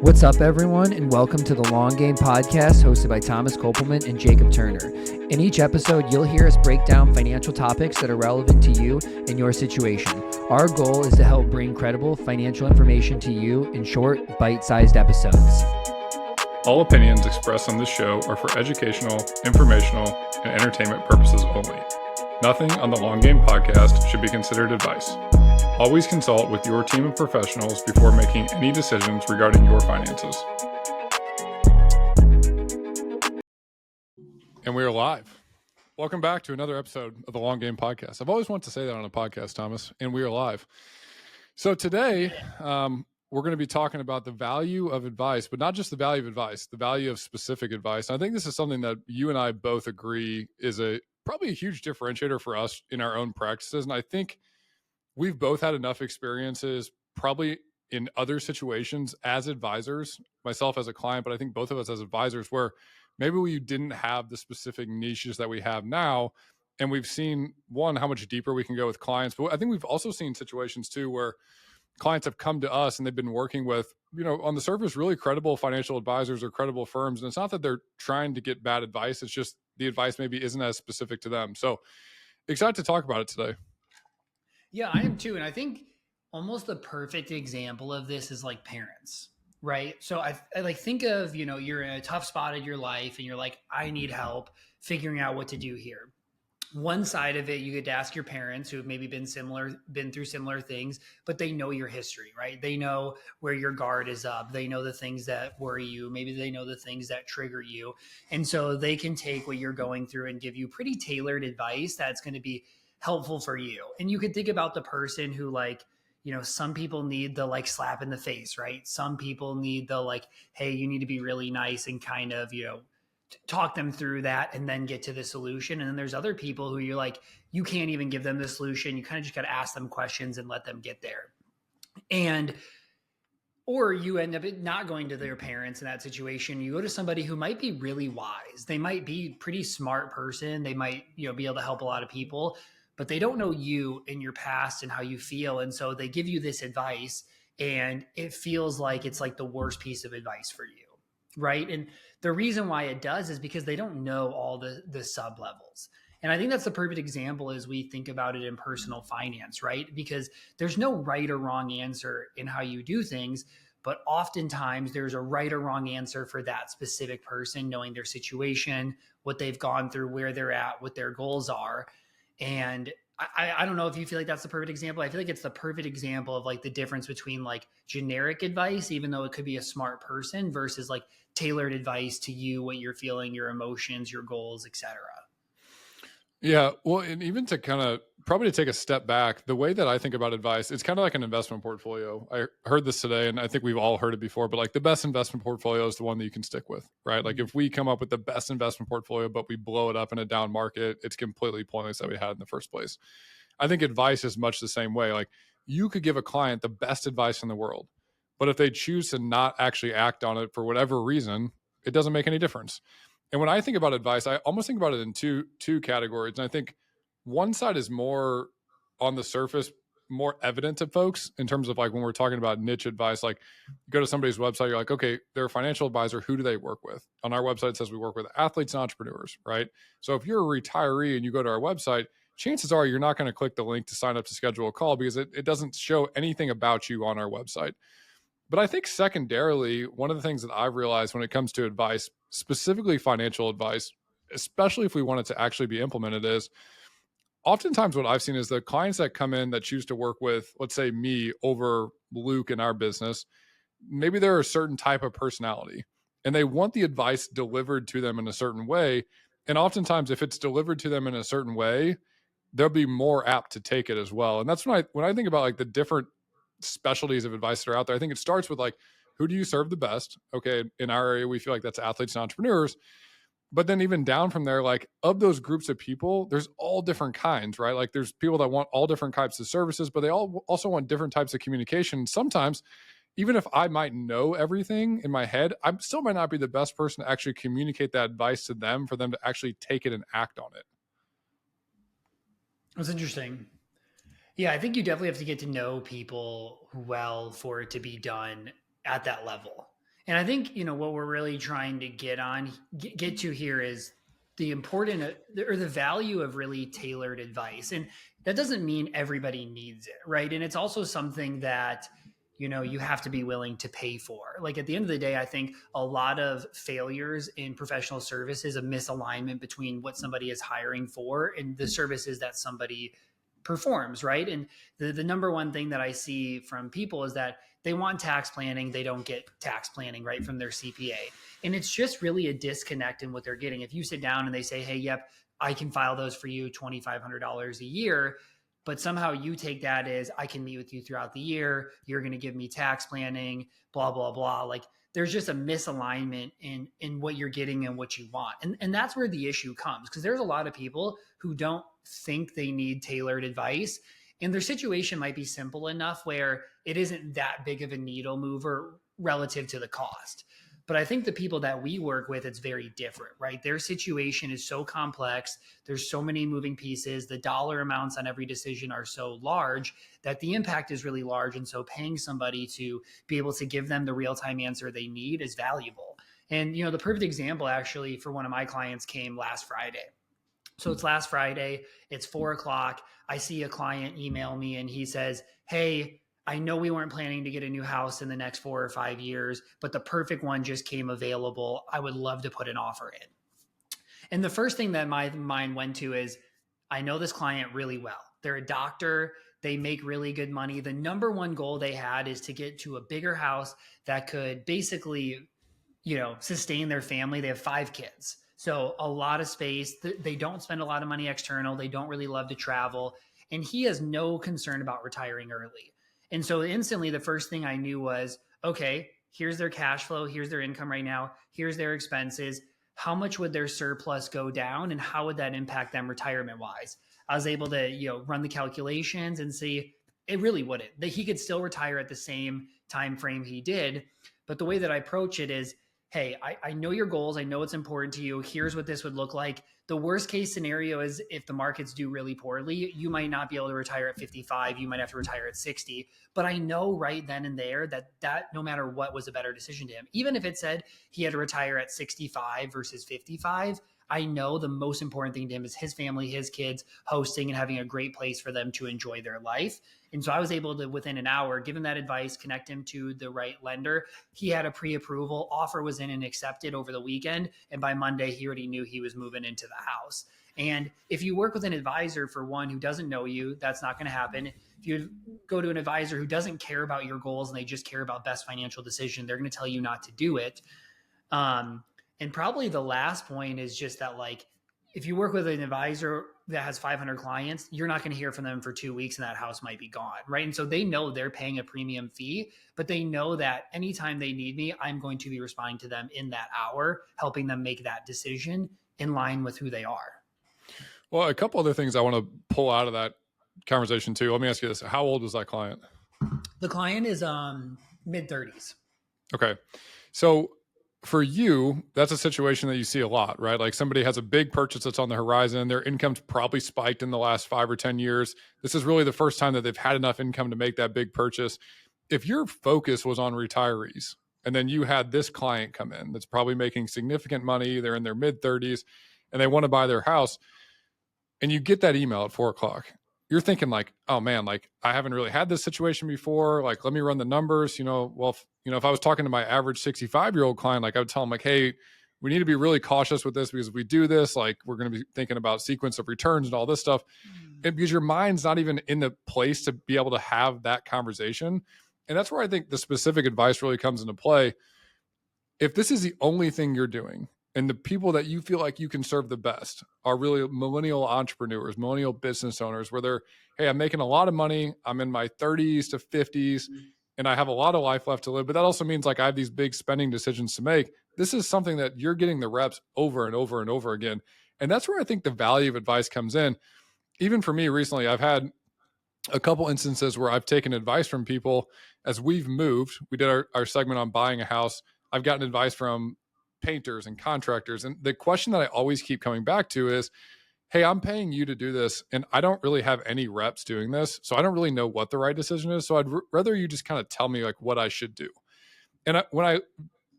What's up, everyone, and welcome to the Long Game Podcast hosted by Thomas Kopelman and Jacob Turner. In each episode, you'll hear us break down financial topics that are relevant to you and your situation. Our goal is to help bring credible financial information to you in short, bite-sized episodes. All opinions expressed on this show are for educational, informational, and entertainment purposes only. Nothing on the Long Game Podcast should be considered advice. Always consult with your team of professionals before making any decisions regarding your finances. And we are live. Welcome back to another episode of the Long Game Podcast. I've always wanted to say that on a podcast, Thomas, and we are live. So today, we're going to be talking about the value of advice, but not just the value of advice, the value of specific advice. And I think this is something that you and I both agree is probably a huge differentiator for us in our own practices. And I think we've both had enough experiences probably in other situations as advisors, myself as a client, but I think both of us as advisors, where maybe we didn't have the specific niches that we have now. And we've seen, one, how much deeper we can go with clients. But I think we've also seen situations too where clients have come to us and they've been working with, on the surface, really credible financial advisors or credible firms. And it's not that they're trying to get bad advice. It's just the advice maybe isn't as specific to them. So excited to talk about it today. Yeah, I am too. And I think almost the perfect example of this is like parents, right? So I like think of, you're in a tough spot in your life and you're like, I need help figuring out what to do here. One side of it, you get to ask your parents who have maybe been through similar things, but they know your history, right? They know where your guard is up. They know the things that worry you. Maybe they know the things that trigger you. And so they can take what you're going through and give you pretty tailored advice that's going to be helpful for you. And you could think about the person who some people need the slap in the face, right? Some people need the hey, you need to be really nice and kind of, talk them through that and then get to the solution. And then there's other people who you can't even give them the solution. You kind of just got to ask them questions and let them get there. Or you end up not going to their parents in that situation. You go to somebody who might be really wise. They might be a pretty smart person. They might, be able to help a lot of people, but they don't know you and your past and how you feel. And so they give you this advice and it feels like it's like the worst piece of advice for you. Right. And the reason why it does is because they don't know all the sub levels. And I think that's the perfect example as we think about it in personal finance, right? Because there's no right or wrong answer in how you do things, but oftentimes there's a right or wrong answer for that specific person, knowing their situation, what they've gone through, where they're at, what their goals are. And I don't know if you feel like that's the perfect example. I feel like it's the perfect example of the difference between generic advice, even though it could be a smart person, versus tailored advice to you, what you're feeling, your emotions, your goals, etc. Yeah. Well, and even to kind of probably to take a step back, the way that I think about advice, it's kind of like an investment portfolio. I heard this today and I think we've all heard it before, but the best investment portfolio is the one that you can stick with, right? If we come up with the best investment portfolio, but we blow it up in a down market, it's completely pointless that we had in the first place. I think advice is much the same way. You could give a client the best advice in the world, but if they choose to not actually act on it for whatever reason, it doesn't make any difference. And when I think about advice, I almost think about it in two categories. And I think one side is more on the surface, more evident to folks in terms of when we're talking about niche advice, you go to somebody's website, you're like, okay, they're a financial advisor. Who do they work with? On our website, it says we work with athletes and entrepreneurs, right? So if you're a retiree and you go to our website, chances are you're not going to click the link to sign up to schedule a call because it doesn't show anything about you on our website. But I think secondarily, one of the things that I've realized when it comes to advice, specifically financial advice, especially if we want it to actually be implemented, is oftentimes what I've seen is the clients that come in that choose to work with, let's say me over Luke in our business, maybe they're a certain type of personality and they want the advice delivered to them in a certain way. And oftentimes if it's delivered to them in a certain way, they'll be more apt to take it as well. And that's when I think about the different specialties of advice that are out there, I think it starts with who do you serve the best? Okay. In our area, we feel like that's athletes and entrepreneurs, but then even down from there, of those groups of people, there's all different kinds, right? There's people that want all different types of services, but they all also want different types of communication. Sometimes, even if I might know everything in my head, I still might not be the best person to actually communicate that advice to them for them to actually take it and act on it. That's interesting. Yeah, I think you definitely have to get to know people well for it to be done at that level. And I think, what we're really trying to get to here is the important or the value of really tailored advice. And that doesn't mean everybody needs it, right? And it's also something that, you have to be willing to pay for. Like at the end of the day, I think a lot of failures in professional service is a misalignment between what somebody is hiring for and the services that somebody performs, right? And the number one thing that I see from people is that they want tax planning, they don't get tax planning right from their CPA. And it's just really a disconnect in what they're getting. If you sit down and they say, hey, yep, I can file those for you, $2,500 a year, but somehow you take that as I can meet with you throughout the year, you're going to give me tax planning, blah, blah, blah. Like there's just a misalignment in what you're getting and what you want. And that's where the issue comes, because there's a lot of people who don't think they need tailored advice, and their situation might be simple enough where it isn't that big of a needle mover relative to the cost. But I think the people that we work with, it's very different, right? Their situation is so complex. There's so many moving pieces. The dollar amounts on every decision are so large that the impact is really large. And so paying somebody to be able to give them the real-time answer they need is valuable. And, the perfect example actually for one of my clients came last Friday. So it's last Friday, it's 4:00. I see a client email me and he says, hey, I know we weren't planning to get a new house in the next 4 or 5 years, but the perfect one just came available. I would love to put an offer in. And the first thing that my mind went to is, I know this client really well. They're a doctor. They make really good money. The number one goal they had is to get to a bigger house that could basically, sustain their family. They have 5 kids. So a lot of space. They don't spend a lot of money external. They don't really love to travel. And he has no concern about retiring early. And so instantly the first thing I knew was, okay, here's their cash flow. Here's their income right now. Here's their expenses. How much would their surplus go down and how would that impact them retirement wise? I was able to, run the calculations and see it really wouldn't. That he could still retire at the same time frame he did. But the way that I approach it is, hey, I know your goals. I know it's important to you. Here's what this would look like. The worst case scenario is if the markets do really poorly, you might not be able to retire at 55. You might have to retire at 60. But I know right then and there that no matter what was a better decision to him. Even if it said he had to retire at 65 versus 55, I know the most important thing to him is his family, his kids, hosting and having a great place for them to enjoy their life. And so I was able to, within an hour, give him that advice, connect him to the right lender. He had a pre-approval. Offer was in and accepted over the weekend. And by Monday, he already knew he was moving into the house. And if you work with an advisor, for one, who doesn't know you, that's not going to happen. If you go to an advisor who doesn't care about your goals and they just care about best financial decision, they're going to tell you not to do it. And probably the last point is just that, like, if you work with an advisor that has 500 clients, you're not going to hear from them for 2 weeks and that house might be gone, right? And so they know they're paying a premium fee, but they know that anytime they need me, I'm going to be responding to them in that hour, helping them make that decision in line with who they are. Well, a couple other things I want to pull out of that conversation too. Let me ask you this. How old was that client? The client is mid-30s. Okay. So for you, that's a situation that you see a lot, right? Like somebody has a big purchase that's on the horizon. Their income's probably spiked in the last 5 or 10 years. This is really the first time that they've had enough income to make that big purchase. If your focus was on retirees and then you had this client come in that's probably making significant money, they're in their mid-30s and they want to buy their house, and you get that email at 4:00, you're thinking like, oh man, like I haven't really had this situation before. Like, let me run the numbers. If I was talking to my average 65-year-old client, like I would tell them like, hey, we need to be really cautious with this because if we do this, like we're going to be thinking about sequence of returns and all this stuff. And because your mind's not even in the place to be able to have that conversation. And that's where I think the specific advice really comes into play. If this is the only thing you're doing, and the people that you feel like you can serve the best are really millennial entrepreneurs, millennial business owners, where they're, hey, I'm making a lot of money. I'm in my 30s to 50s and I have a lot of life left to live. But that also means like I have these big spending decisions to make. This is something that you're getting the reps over and over and over again. And that's where I think the value of advice comes in. Even for me recently, I've had a couple instances where I've taken advice from people as we've moved. We did our segment on buying a house. I've gotten advice from painters and contractors. And the question that I always keep coming back to is, hey, I'm paying you to do this and I don't really have any reps doing this. So I don't really know what the right decision is. So I'd rather you just kind of tell me like what I should do. And when I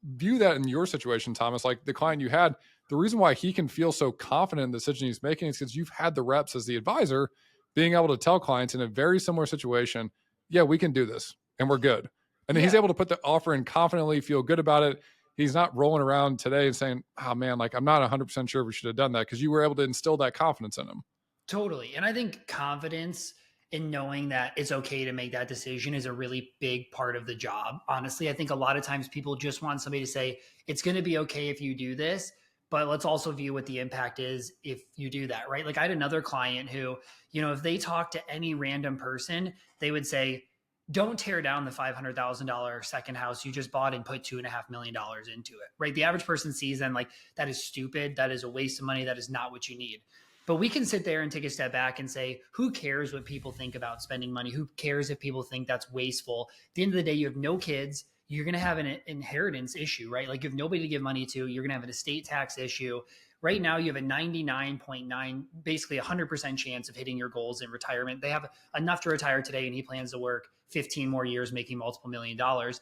view that in your situation, Thomas, like the client you had, the reason why he can feel so confident in the decision he's making is because you've had the reps as the advisor, being able to tell clients in a very similar situation, yeah, we can do this and we're good. And then he's able to put the offer in confidently, feel good about it. He's not rolling around today and saying, oh man, like I'm not 100% sure we should have done that, because you were able to instill that confidence in him. Totally. And I think confidence in knowing that it's okay to make that decision is a really big part of the job. Honestly, I think a lot of times people just want somebody to say, it's going to be okay if you do this, but let's also view what the impact is if you do that, right? Like I had another client who, if they talk to any random person, they would say, don't tear down the $500,000 second house you just bought and put $2.5 million into it, right? The average person sees them like, that is stupid. That is a waste of money. That is not what you need. But we can sit there and take a step back and say, who cares what people think about spending money? Who cares if people think that's wasteful? At the end of the day, you have no kids. You're going to have an inheritance issue, right? Like you have nobody to give money to. You're going to have an estate tax issue. Right now, you have a 99.9, basically 100% chance of hitting your goals in retirement. They have enough to retire today, and he plans to work 15 more years, making multiple $1 million.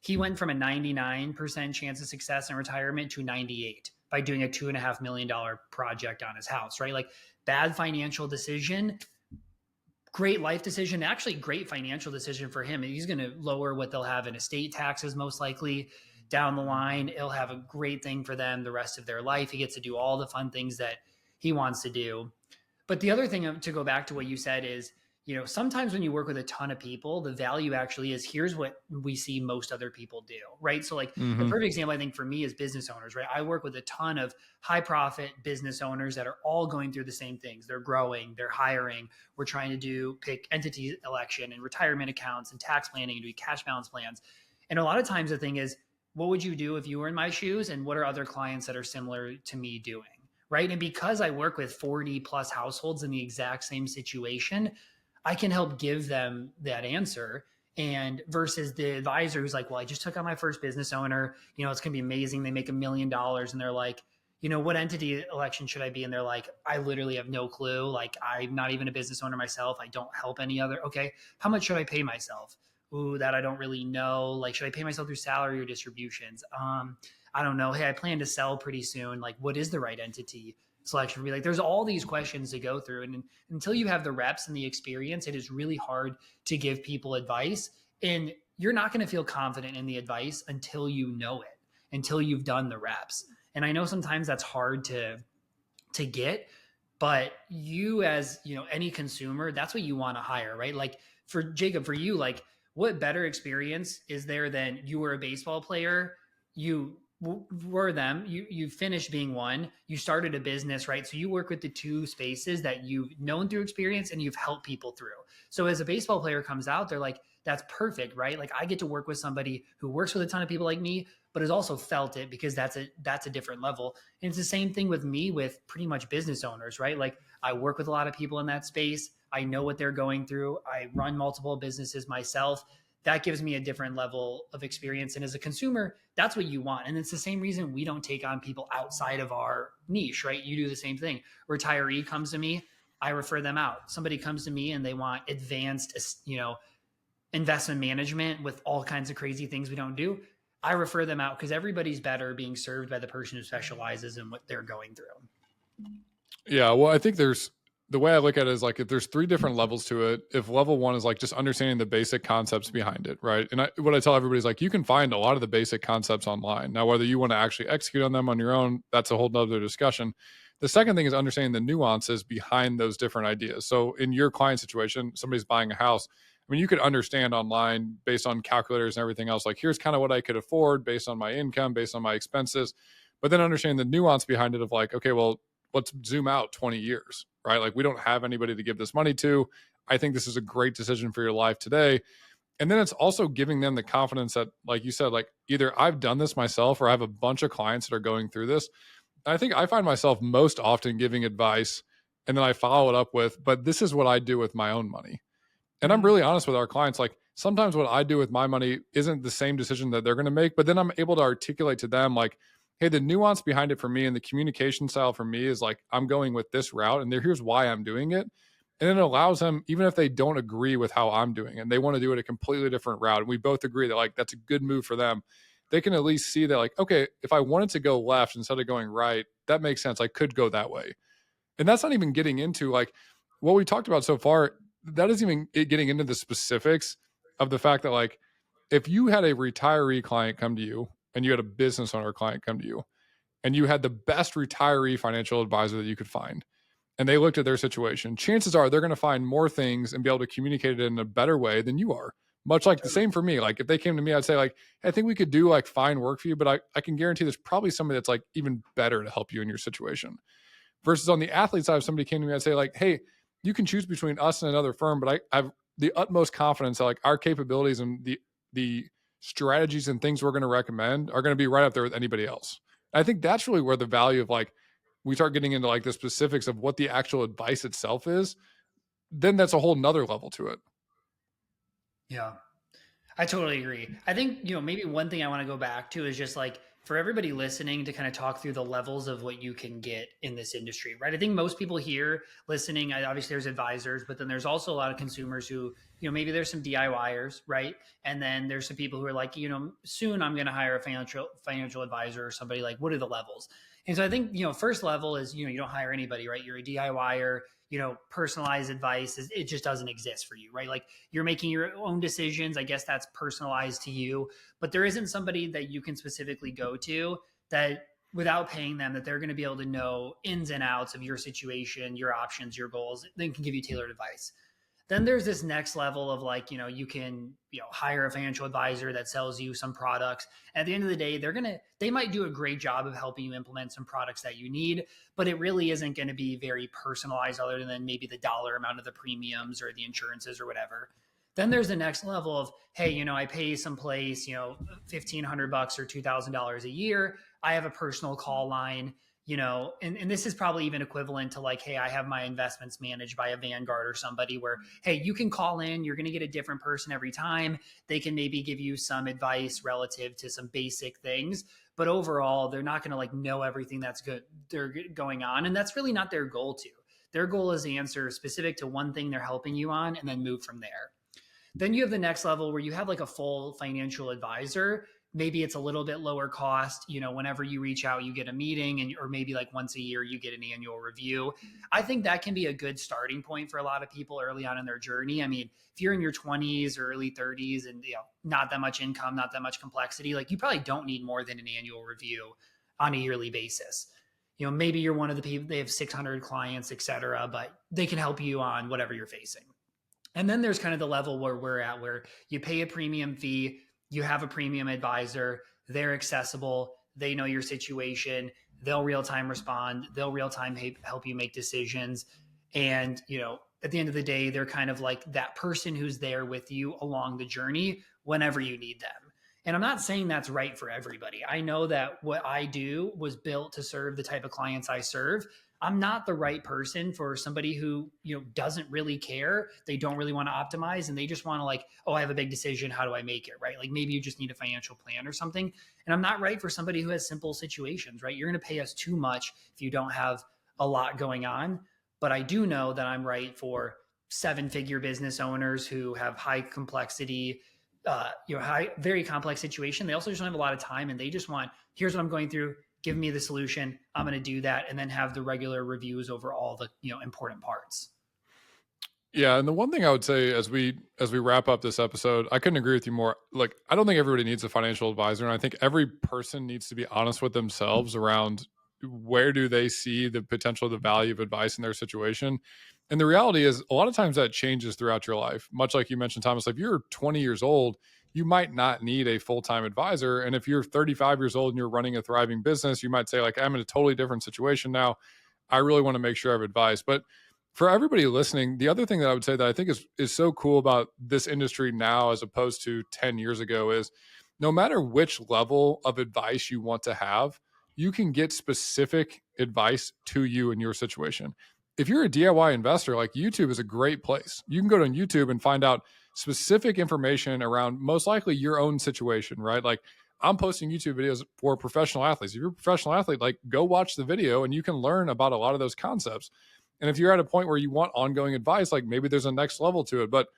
He went from a 99% chance of success in retirement to 98 by doing a $2.5 million project on his house, right? Like bad financial decision, great life decision, actually great financial decision for him. He's going to lower what they'll have in estate taxes, most likely down the line. It'll have a great thing for them the rest of their life. He gets to do all the fun things that he wants to do. But the other thing, to go back to what you said, is, sometimes when you work with a ton of people, the value actually is, here's what we see most other people do, right? So like the perfect example, I think for me, is business owners, right? I work with a ton of high profit business owners that are all going through the same things. They're growing, they're hiring. We're trying to pick entity election and retirement accounts and tax planning and do cash balance plans. And a lot of times the thing is, what would you do if you were in my shoes? And what are other clients that are similar to me doing, right? And because I work with 40 plus households in the exact same situation, I can help give them that answer. And versus the advisor who's like, well, I just took on my first business owner, it's going to be amazing. They make $1 million. And they're like, what entity election should I be? And they're like, I literally have no clue. Like, I'm not even a business owner myself. I don't help any other. Okay. How much should I pay myself? Ooh, that I don't really know. Like, should I pay myself through salary or distributions? I don't know. Hey, I plan to sell pretty soon. Like, what is the right entity selection? Like, there's all these questions to go through. And until you have the reps and the experience, it is really hard to give people advice. And you're not going to feel confident in the advice until you know it, until you've done the reps. And I know sometimes that's hard to get, but you, as any consumer, that's what you want to hire, right? Like for Jacob, for you, like, what better experience is there than you were a baseball player? You were them, you finished being one, you started a business, right? So you work with the two spaces that you've known through experience and you've helped people through. So as a baseball player comes out, they're like, that's perfect, right? Like I get to work with somebody who works with a ton of people like me, but has also felt it, because that's a different level. And it's the same thing with me, with pretty much business owners, right? Like I work with a lot of people in that space. I know what they're going through. I run multiple businesses myself. That gives me a different level of experience. And as a consumer, that's what you want. And it's the same reason we don't take on people outside of our niche, right? You do the same thing. Retiree comes to me, I refer them out. Somebody comes to me and they want advanced, investment management with all kinds of crazy things we don't do. I refer them out because everybody's better being served by the person who specializes in what they're going through. Yeah. Well, I think the way I look at it is like, if there's 3 different levels to it, if level 1 is like just understanding the basic concepts behind it, right? And what I tell everybody is like, you can find a lot of the basic concepts online. Now, whether you want to actually execute on them on your own, that's a whole nother discussion. The second thing is understanding the nuances behind those different ideas. So in your client situation, somebody's buying a house. I mean, you could understand online based on calculators and everything else, like here's kind of what I could afford based on my income, based on my expenses, but then understanding the nuance behind it of like, okay, well, let's zoom out 20 years, right? Like we don't have anybody to give this money to. I think this is a great decision for your life today. And then it's also giving them the confidence that, like you said, like either I've done this myself or I have a bunch of clients that are going through this. And I think I find myself most often giving advice and then I follow it up with, but this is what I do with my own money. And I'm really honest with our clients. Like sometimes what I do with my money isn't the same decision that they're going to make, but then I'm able to articulate to them like, hey, the nuance behind it for me and the communication style for me is like, I'm going with this route and here's why I'm doing it. And then it allows them, even if they don't agree with how I'm doing it, and they want to do it a completely different route, and we both agree that like, that's a good move for them. they can at least see that, like, okay, if I wanted to go left instead of going right, that makes sense. I could go that way. And that's not even getting into like what we talked about so far. That isn't even getting into the specifics of the fact that, like, if you had a retiree client come to you and you had a business owner client come to you and you had the best retiree financial advisor that you could find, and they looked at their situation, chances are they're going to find more things and be able to communicate it in a better way than you are. Much like the same for me. Like if they came to me, I'd say like, hey, I think we could do like fine work for you, but I can guarantee there's probably somebody that's like even better to help you in your situation. Versus on the athlete side, if somebody came to me, I'd say like, hey, you can choose between us and another firm, but I have the utmost confidence that like our capabilities and the strategies and things we're going to recommend are going to be right up there with anybody else. I think that's really where the value of like, we start getting into like the specifics of what the actual advice itself is, then that's a whole nother level to it. Yeah, I totally agree. I think, maybe one thing I want to go back to is just like for everybody listening to kind of talk through the levels of what you can get in this industry, right? I think most people here listening, obviously there's advisors, but then there's also a lot of consumers who, maybe there's some DIYers, right? And then there's some people who are like, soon I'm going to hire a financial advisor or somebody. Like, what are the levels? And so I think, first level is, you don't hire anybody, right? You're a DIYer, personalized advice it just doesn't exist for you, right? Like you're making your own decisions. I guess that's personalized to you, but there isn't somebody that you can specifically go to that without paying them, that they're going to be able to know ins and outs of your situation, your options, your goals, then can give you tailored advice. Then there's this next level of like, you can, hire a financial advisor that sells you some products. At the end of the day, they might do a great job of helping you implement some products that you need, but it really isn't going to be very personalized other than maybe the dollar amount of the premiums or the insurances or whatever. Then there's the next level of, hey, I pay someplace, $1,500 or $2,000 a year. I have a personal call line. And this is probably even equivalent to like, hey, I have my investments managed by a Vanguard or somebody where, hey, you can call in, you're going to get a different person every time. They can maybe give you some advice relative to some basic things, but overall, they're not going to like know everything that's good they're going on. And that's really not their goal to. Their goal is to answer specific to one thing they're helping you on and then move from there. Then you have the next level where you have like a full financial advisor. Maybe it's a little bit lower cost. Whenever you reach out, you get a meeting or maybe like once a year, you get an annual review. I think that can be a good starting point for a lot of people early on in their journey. I mean, if you're in your 20s or early 30s and not that much income, not that much complexity, like you probably don't need more than an annual review on a yearly basis. Maybe you're one of the people, they have 600 clients, et cetera, but they can help you on whatever you're facing. And then there's kind of the level where we're at, where you pay a premium fee, you have a premium advisor, they're accessible, they know your situation, they'll real-time respond, they'll real-time help you make decisions. And, at the end of the day, they're kind of like that person who's there with you along the journey whenever you need them. And I'm not saying that's right for everybody. I know that what I do was built to serve the type of clients I serve. I'm not the right person for somebody who, doesn't really care. They don't really want to optimize and they just want to like, oh, I have a big decision. How do I make it? Right. Like maybe you just need a financial plan or something. And I'm not right for somebody who has simple situations, right? You're going to pay us too much if you don't have a lot going on. But I do know that I'm right for 7-figure business owners who have high complexity, very complex situation. They also just don't have a lot of time and they just want, here's what I'm going through. Give me the solution. I'm going to do that. And then have the regular reviews over all the, important parts. Yeah. And the one thing I would say as we wrap up this episode, I couldn't agree with you more. Like, I don't think everybody needs a financial advisor. And I think every person needs to be honest with themselves around where do they see the potential, the value of advice in their situation. And the reality is a lot of times that changes throughout your life. Much like you mentioned, Thomas, if you're 20 years old, you might not need a full-time advisor. And if you're 35 years old and you're running a thriving business, you might say like, I'm in a totally different situation now. I really want to make sure I have advice. But for everybody listening, the other thing that I would say that I think is so cool about this industry now, as opposed to 10 years ago, is no matter which level of advice you want to have, you can get specific advice to you in your situation. If you're a DIY investor, like YouTube is a great place. You can go to YouTube and find out specific information around most likely your own situation, right? Like I'm posting YouTube videos for professional athletes. If you're a professional athlete, like go watch the video and you can learn about a lot of those concepts. And if you're at a point where you want ongoing advice, like maybe there's a next level to it. But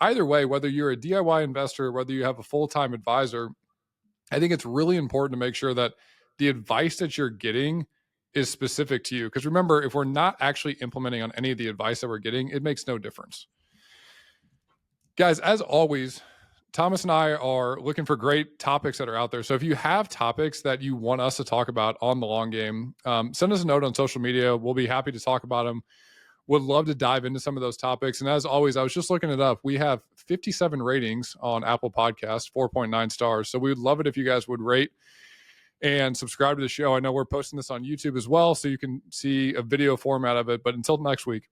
either way, whether you're a DIY investor, whether you have a full-time advisor, I think it's really important to make sure that the advice that you're getting is specific to you. Because remember, if we're not actually implementing on any of the advice that we're getting, it makes no difference. Guys, as always, Thomas and I are looking for great topics that are out there. So if you have topics that you want us to talk about on the long game, send us a note on social media. We'll be happy to talk about them. Would love to dive into some of those topics. And as always, I was just looking it up. We have 57 ratings on Apple Podcasts, 4.9 stars. So we would love it if you guys would rate and subscribe to the show. I know we're posting this on YouTube as well, so you can see a video format of it. But until next week.